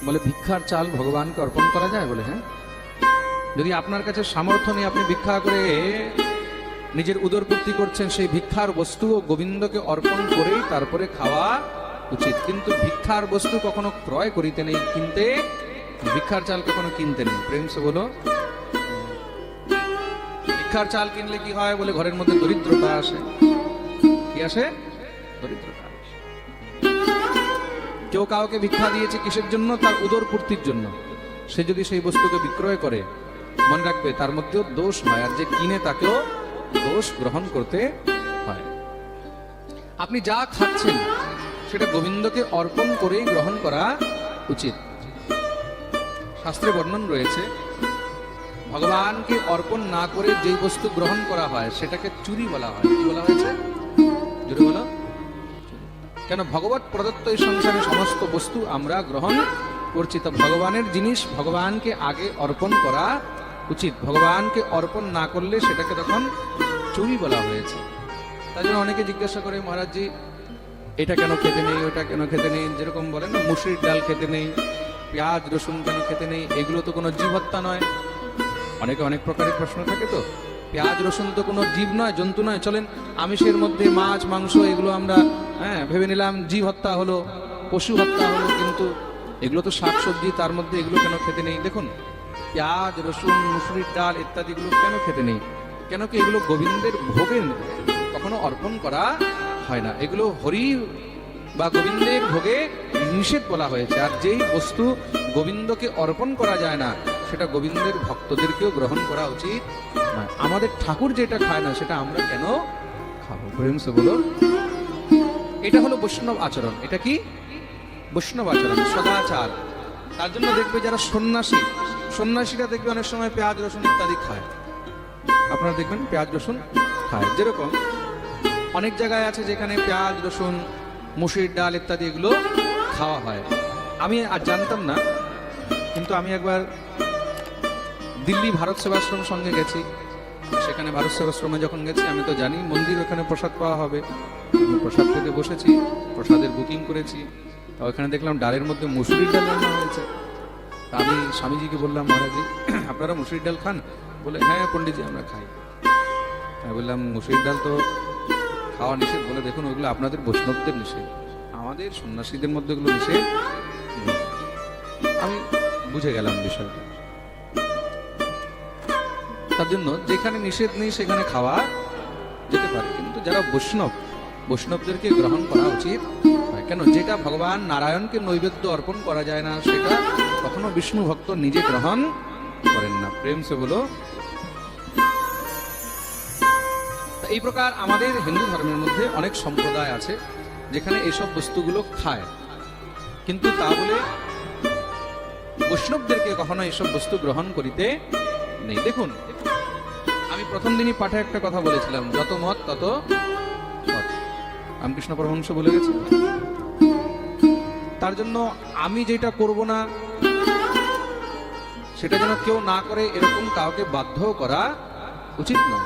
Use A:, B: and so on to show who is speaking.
A: বলে ভিক্ষার চাল ভগবানকে অর্পণ করা যায়? বলে হ্যাঁ। যদি আপনার কাছে সামর্থ্য নেই, আপনি ভিক্ষা করে নিজের উদরপূর্তি করছেন, সেই ভিক্ষার বস্তু গোবিন্দকে অর্পণ করেই তারপরে খাওয়া উচিত। কিন্তু ভিক্ষার বস্তু কখনো ক্রয় করিতে নেই, কিনতে, ভিক্ষার চাল কখনো কিনতে নেই। প্রেম সে বলো। ভিক্ষার চাল কিনলে কি হয়? বলে ঘরের মধ্যে দরিদ্রতা আসে। কি আসে? দরিদ্রতা আসে। কেউ কাউকে ভিক্ষা দিয়েছে কিসের জন্য? তার উদরপূর্তির জন্য। সে যদি সেই বস্তুকে বিক্রয় করে, মনে রাখবে তার মধ্যেও দোষ হয়, আর যে কিনে তাকেও দোষ গ্রহণ করতে হয়। আপনি যা খাচ্ছেন সেটা গোবিন্দকে অর্পণ করেই গ্রহণ করা উচিত। শাস্ত্রে বর্ণন রয়েছে, ভগবানকে অর্পণ না করে যে বস্তু গ্রহণ করা হয় সেটাকে চুরি বলা হয়। কি বলা হয়েছে? জোরে বলো। কেন? ভগবত প্রদত্ত এই সংসারে সমস্ত বস্তু আমরা গ্রহণ করছি, তো ভগবানের জিনিস ভগবানকে আগে অর্পণ করা উচিত। ভগবানকে অর্পণ না করলে সেটাকে তখন চুরি বলা হয়েছে। তাই জন্য অনেকে জিজ্ঞাসা করে, মহারাজজি এটা কেন খেতে নেই, ওটা কেন খেতে নেই? যেরকম বলেন না, মুসুরির ডাল খেতে নেই, পেঁয়াজ রসুন কেন খেতে নেই? এগুলো তো কোনো জীব হত্যা নয়। অনেকে অনেক প্রকারের প্রশ্ন থাকে। তো পেঁয়াজ রসুন তো কোনো জীব নয়, জন্তু নয়। চলেন আমিষের মধ্যে মাছ মাংস এগুলো আমরা ভেবে নিলাম জীব হত্যা হলো, পশু হত্যা হলো, কিন্তু এগুলো তো শাকসবজি, তার মধ্যে এগুলো কেন খেতে নেই? দেখুন, পেঁয়াজ রসুন মুসুরির ডাল ইত্যাদিগুলো কেন খেতে নেই? কেন কি? এগুলো গোবিন্দের ভোগে কখনো অর্পণ করা হয় না। এগুলো হরি বা গোবিন্দের ভোগে নিষেধ বলা হয়েছে। আর যেই বস্তু গোবিন্দকে অর্পণ করা যায় না, সেটা গোবিন্দের ভক্তদেরকেও গ্রহণ করা উচিত নয়। আমাদের ঠাকুর যেটা খায় না, সেটা আমরা কেন খাবো? প্রেম সে বলো। এটা হলো বৈষ্ণব আচরণ। এটা কি? বৈষ্ণব আচরণ, সদাচার। তার জন্য দেখবে যারা সন্ন্যাসী, সন্ন্যাসীরা দেখবে অনেক সময় পেঁয়াজ রসুন ইত্যাদি খায়। আপনারা দেখবেন পেঁয়াজ রসুন খায়। যেরকম অনেক জায়গায় আছে যেখানে পেঁয়াজ রসুন মুসুরির ডাল ইত্যাদি এগুলো খাওয়া হয়। আমি আর জানতাম না, কিন্তু আমি একবার দিল্লি ভারত সেবাশ্রম সঙ্গে গেছি। সেখানে ভারত সেবাশ্রমে যখন গেছি, আমি তো জানি মন্দির ওখানে প্রসাদ পাওয়া হবে। প্রসাদ পেতে বসেছি, প্রসাদের বুকিং করেছি। তা ওখানে দেখলাম ডালের মধ্যে মুসুরির ডাল রান্না হয়েছে। তা আমি স্বামীজিকে বললাম, মহারাজজি আপনারা মুসুরির ডাল খান? বলে হ্যাঁ পণ্ডিতজি আমরা খাই। আমি বললাম মুসুরির ডাল তো খাওয়া নিষেধ। বলে দেখুন ওইগুলো আপনাদের বৈষ্ণবদের নিষেধ, আমাদের সন্ন্যাসীদের মধ্যে এগুলো নিষেধ। আমি বুঝে গেলাম বিষয়টা। তার জন্য যেখানে নিষেধ নেই সেখানে খাওয়া যেতে পারে, কিন্তু যারা বৈষ্ণব, বৈষ্ণবদেরকে গ্রহণ করা উচিত। কেন? যেটা ভগবান নারায়ণকে নৈবেদ্য অর্পণ করা যায় না, সেটা কখনো বিষ্ণু ভক্ত নিজে গ্রহণ করেন না। প্রেম সে বলো। এই প্রকার আমাদের হিন্দু ধর্মের মধ্যে অনেক সম্প্রদায় আছে যেখানে এইসব বস্তুগুলো খায়, কিন্তু তা বলে বৈষ্ণবদেরকে কখনো এইসব বস্তু গ্রহণ করিতে নেই। দেখুন, আমি প্রথম দিনই পাঠে একটা কথা বলেছিলাম, যত মত তত পথ। রামকৃষ্ণ পরমহংস বলে গেছে। তার জন্য আমি যেটা করব না সেটা যেন কেউ না করে, এরকম কাউকে বাধ্য করা উচিত নয়।